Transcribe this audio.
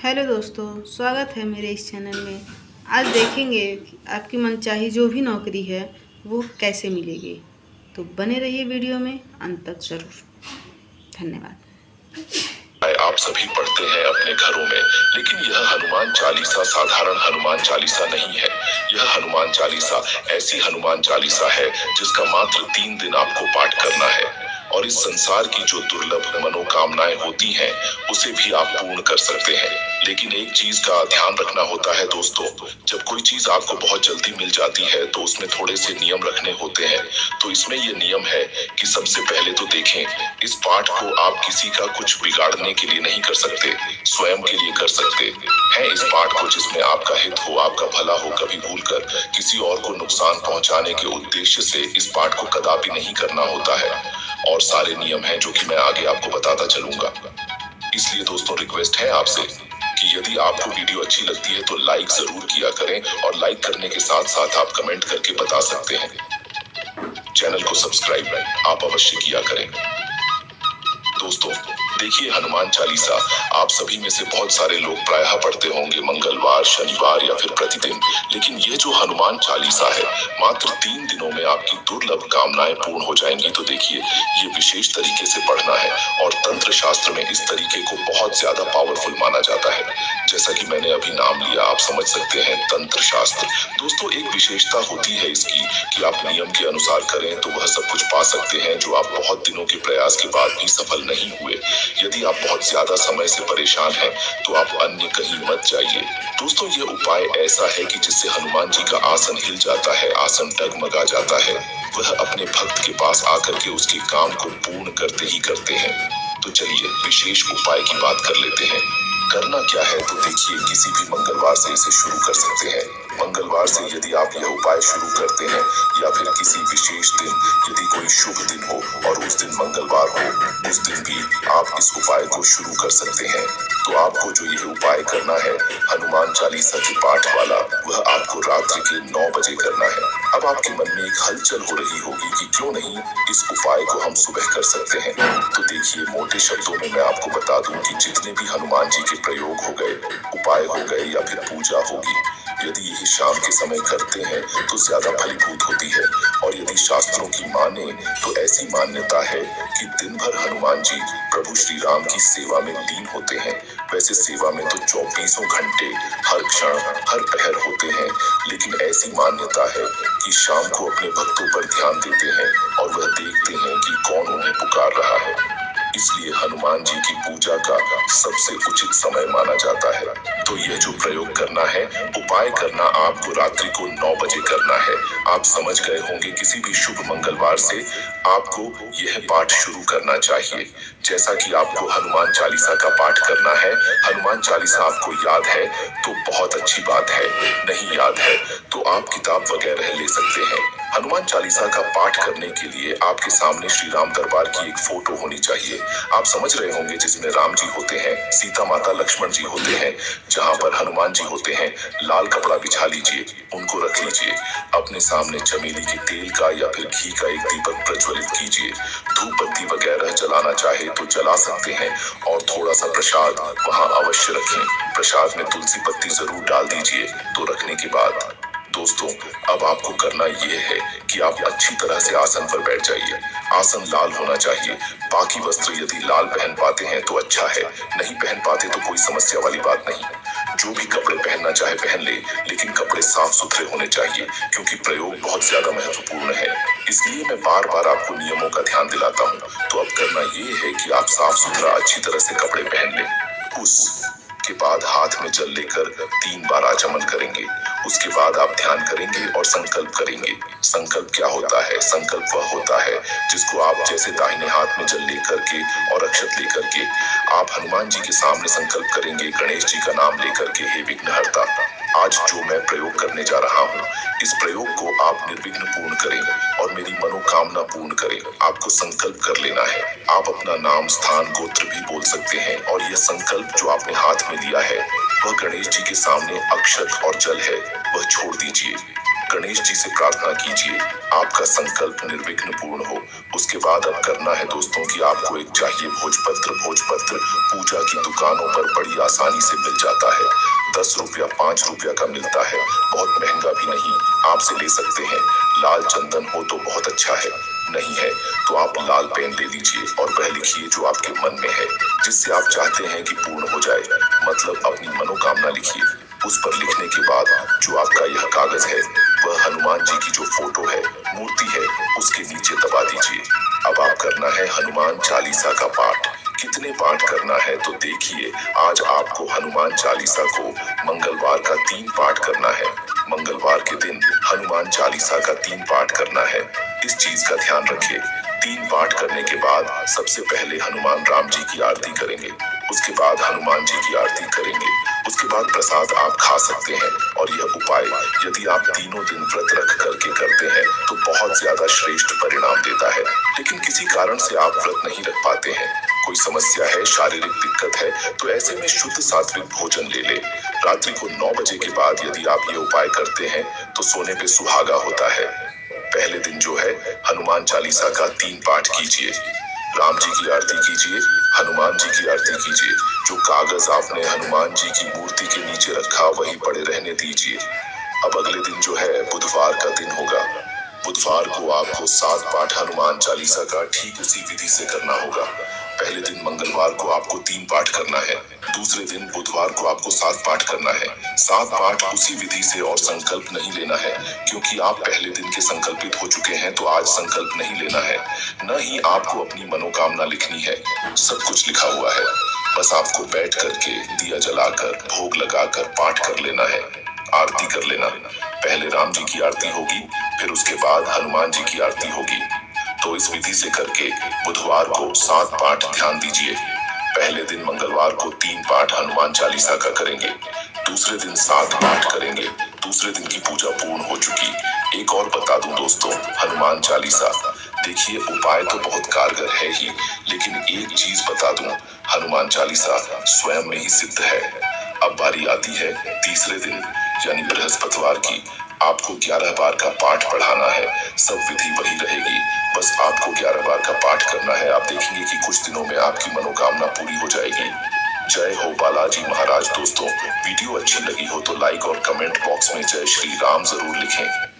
Hello दोस्तों, स्वागत है मेरे इस चैनल में। आज देखेंगे कि आपकी मनचाही जो भी नौकरी है वो कैसे मिलेगी। तो बने रहिए वीडियो में अंत तक ज़रूर। धन्यवाद। आप सभी पढ़ते हैं अपने घरों में, लेकिन यह हनुमान चालीसा साधारण हनुमान चालीसा नहीं है। यह हनुमान चालीसा ऐसी हनुमान चालीसा है जिसका मात्र 3 दिन आपको पाठ करना है और इस संसार की जो दुर्लभ मनोकामनाएं होती हैं उसे भी आप पूर्ण कर सकते हैं। लेकिन एक चीज का ध्यान रखना होता है दोस्तों, जब कोई चीज आपको बहुत जल्दी मिल जाती है तो उसमें थोड़े से नियम रखने होते हैं। तो इसमें यह नियम है कि सबसे पहले तो देखें, इस पाठ को आप किसी का कुछ बिगाड़ने के लिए नहीं कर सकते, स्वयं के लिए कर सकते हैं। इस पाठ को जिसमें आपका हित हो, आपका भला हो, कभी भूलकर किसी और को नुकसान पहुंचाने के उद्देश्य से इस पाठ को कदापि नहीं करना होता है। और सारे नियम हैं जो कि मैं आगे आपको बताता चलूंगा। इसलिए दोस्तों रिक्वेस्ट है आपसे कि यदि आपको वीडियो अच्छी लगती है तो लाइक जरूर किया करें और लाइक करने के साथ साथ आप कमेंट करके बता सकते हैं। चैनल को सब्सक्राइब आप अवश्य किया करें। दोस्तों देखिए, हनुमान चालीसा आप सभी में से बहुत सारे लोग प्रायः पढ़ते होंगे मंगलवार, शनिवार या फिर प्रतिदिन। लेकिन ये जो हनुमान चालीसा है, मात्र 3 दिनों में आपकी दुर्लभ कामनाएं पूर्ण हो जाएंगी। तो देखिए, ये विशेष तरीके से पढ़ना है और तंत्र शास्त्र में इस तरीके को बहुत ज्यादा पावरफुल माना जाता है। जैसा कि मैंने अभी नाम लिया, आप समझ सकते हैं तंत्र शास्त्र। दोस्तों एक विशेषता होती है इसकी कि आप नियम के अनुसार करें तो वह सब कुछ पा सकते हैं जो आप बहुत दिनों के प्रयास के बाद भी सफल नहीं हुए। यदि आप बहुत ज्यादा समय से परेशान हैं तो आप अन्य कहीं मत जाइए। दोस्तों ये उपाय ऐसा है कि जिससे हनुमान जी का आसन हिल जाता है, आसन डगमगा जाता है। वह अपने भक्त के पास आकर के उसके काम को पूर्ण करते ही करते हैं। तो चलिए विशेष उपाय की बात कर लेते हैं। करना क्या है तो देखिए, किसी भी मंगलवार से इसे शुरू कर सकते हैं। मंगलवार से यदि आप यह उपाय शुरू करते हैं या फिर किसी विशेष दिन, यदि कोई शुभ दिन हो और उस दिन मंगलवार हो, उस दिन भी आप इस उपाय को शुरू कर सकते हैं। तो आपको जो यह उपाय करना है हनुमान चालीसा के पाठ वाला, वह आपको रात्रि के 9 बजे करना है। अब आपके मन में एक हलचल हो रही होगी कि क्यों नहीं इस उपाय को हम सुबह कर सकते हैं। तो देखिए, मोटे शब्दों में मैं आपको बता दूं कि जितने भी हनुमान जी के प्रयोग हो गए, उपाय हो गए या फिर पूजा होगी, यदि यही शाम के समय करते हैं तो ज्यादा फलीभूत होती है। और यदि शास्त्रों की माने तो ऐसी मान्यता है कि दिन भर हनुमान जी प्रभु श्री राम की सेवा में लीन होते हैं। वैसे सेवा में तो 24 घंटे हर क्षण हर पहर होते हैं, लेकिन ऐसी मान्यता है कि शाम को अपने भक्तों पर ध्यान देते हैं और वह देखते हैं कि कौन उन्हें पुकार रहा है। इसलिए हनुमान जी की पूजा का सबसे उचित समय माना जाता है। तो यह जो प्रयोग करना है, उपाय करना आपको रात्रि को 9 बजे करना है। आप समझ गए होंगे, किसी भी शुभ मंगलवार से आपको यह पाठ शुरू करना चाहिए। जैसा कि आपको हनुमान चालीसा का पाठ करना है, हनुमान चालीसा आपको याद है तो बहुत अच्छी बात है, नहीं याद है तो आप किताब वगैरह ले सकते हैं। हनुमान चालीसा का पाठ करने के लिए आपके सामने श्री राम दरबार की एक फोटो होनी चाहिए। आप समझ रहे होंगे, जिसमें राम जी होते हैं, सीता माता लक्ष्मण जी होते हैं, जहां पर हनुमान जी होते हैं। लाल कपड़ा बिछा लीजिए, उनको रख लीजिए। अपने सामने चमेली के तेल का या फिर घी का एक दीपक प्रज्वलित कीजिए। धूप बत्ती वगैरह जलाना चाहे तो जला सकते हैं और थोड़ा सा प्रसाद वहां अवश्य रखें। प्रसाद में तुलसी पत्ती जरूर डाल दीजिए। तो रखने के बाद दोस्तों अब आपको करना यह है कि आप अच्छी तरह से आसन पर बैठ जाइए। आसन लाल होना चाहिए। बाकी वस्त्र यदि लाल पहन पाते हैं तो अच्छा है, नहीं पहन पाते तो कोई समस्या वाली बात नहीं। जो भी कपड़े पहनना चाहे पहन ले, लेकिन कपड़े साफ सुथरे होने चाहिए, क्योंकि प्रयोग बहुत ज्यादा महत्वपूर्ण है। इसलिए मैं बार बार आपको नियमों का ध्यान दिलाता हूँ। तो अब करना ये है कि आप साफ सुथरा अच्छी तरह से कपड़े पहन लें। उसके बाद हाथ में जल लेकर 3 बार आचमन करेंगे। उसके बाद आप ध्यान करेंगे और संकल्प करेंगे। संकल्प क्या होता है? संकल्प वह होता है जिसको आप जैसे दाहिने हाथ में जल लेकर के और अक्षत लेकर के आप हनुमान जी के सामने संकल्प करेंगे, गणेश जी का नाम लेकर के, हे विघ्नहर्ता, आज जो मैं प्रयोग करने जा रहा हूँ, इस प्रयोग को आप निर्विघ्न पूर्ण करें और मेरी मनोकामना पूर्ण करें। आपको संकल्प कर लेना है। आप अपना नाम, स्थान, गोत्र भी बोल सकते हैं और यह संकल्प जो आपने हाथ में लिया है वह गणेश जी के सामने अक्षत और जल है, वह छोड़ दीजिए। गणेश जी से प्रार्थना कीजिए आपका संकल्प निर्विघ्न पूर्ण हो। उसके बाद अब करना है दोस्तों कि आपको एक चाहिए भोजपत्र। भोजपत्र पूजा की दुकानों पर बड़ी आसानी से मिल जाता है। 10 रुपया 5 रुपया का मिलता है, बहुत महंगा भी नहीं, आपसे ले सकते हैं। लाल चंदन हो तो बहुत अच्छा है, नहीं है तो आप लाल पेन ले लीजिए और वह लिखिए जो आपके मन में है, जिससे आप चाहते हैं कि पूर्ण हो जाए, मतलब अपनी मनोकामना लिखिए। उस पर लिखने के बाद जो आपका यह कागज है वह हनुमान जी की जो फोटो है, मूर्ति है, उसके नीचे दबा दीजिए। अब आप करना है हनुमान चालीसा का पाठ। कितने पाठ करना है तो देखिए, आज आपको हनुमान चालीसा को मंगलवार का 3 पाठ करना है। मंगलवार के दिन हनुमान चालीसा का 3 पाठ करना है। इस चीज का ध्यान रखिए। 3 पाठ करने के बाद सबसे पहले हनुमान राम जी की आरती करेंगे, उसके बाद हनुमान जी की आरती करेंगे, उसके बाद प्रसाद आप खा सकते हैं। और यह उपाय यदि आप तीनों दिन व्रत रख करके करते हैं तो बहुत ज्यादा श्रेष्ठ परिणाम देता है। लेकिन किसी कारण से आप व्रत नहीं रख पाते हैं, कोई समस्या है, शारीरिक दिक्कत है, तो ऐसे में शुद्ध सात्विक भोजन ले ले। रात्रि को 9 बजे के बाद यदि आप ये उपाय करते हैं तो सोने पे सुहागा होता है। पहले दिन जो है हनुमान चालीसा का 3 पाठ कीजिए, राम जी की आरती कीजिए, हनुमान जी की आरती कीजिए। जो कागज आपने हनुमान जी की मूर्ति के नीचे रखा वही पड़े रहने दीजिए। अब अगले दिन जो है बुधवार का दिन होगा। बुधवार को आपको 7 पाठ हनुमान चालीसा का ठीक उसी विधि से करना होगा। पहले दिन मंगलवार को आपको 3 पाठ करना है, दूसरे दिन बुधवार को आपको 7 पाठ करना है। 7 पाठ उसी विधि से, और संकल्प नहीं लेना है, क्योंकि आप पहले दिन के संकल्पित हो चुके हैं, तो आज संकल्प नहीं लेना है। न ही आपको अपनी मनोकामना लिखनी है, सब कुछ लिखा हुआ है। बस आपको बैठ करके दिया जलाकर भोग लगाकर पाठ कर लेना है, आरती कर लेना। पहले राम जी की आरती होगी, फिर उसके बाद हनुमान जी की आरती होगी। तो इस विधि से करके बुधवार को 7 पाठ ध्यान दीजिए। पहले दिन मंगलवार को 3 पाठ हनुमान चालीसा का करेंगे, दूसरे दिन 7 पाठ करेंगे, दूसरे दिन की पूजा पूर्ण हो चुकी। एक और बता दूं दोस्तों, हनुमान चालीसा देखिए उपाय तो बहुत कारगर है ही, लेकिन एक चीज बता दूं, हनुमान चालीसा स्वयं में ही सिद्ध है। अब बारी आती है तीसरे दिन यानी बृहस्पतिवार की। आपको 11 बार का पाठ पढ़ाना है, सब विधि वही रहेगी, बस आपको 11 बार का पाठ करना है। आप देखेंगे कि कुछ दिनों में आपकी मनोकामना पूरी हो जाएगी। जय हो बालाजी महाराज। दोस्तों वीडियो अच्छी लगी हो तो लाइक और कमेंट बॉक्स में जय श्री राम जरूर लिखें।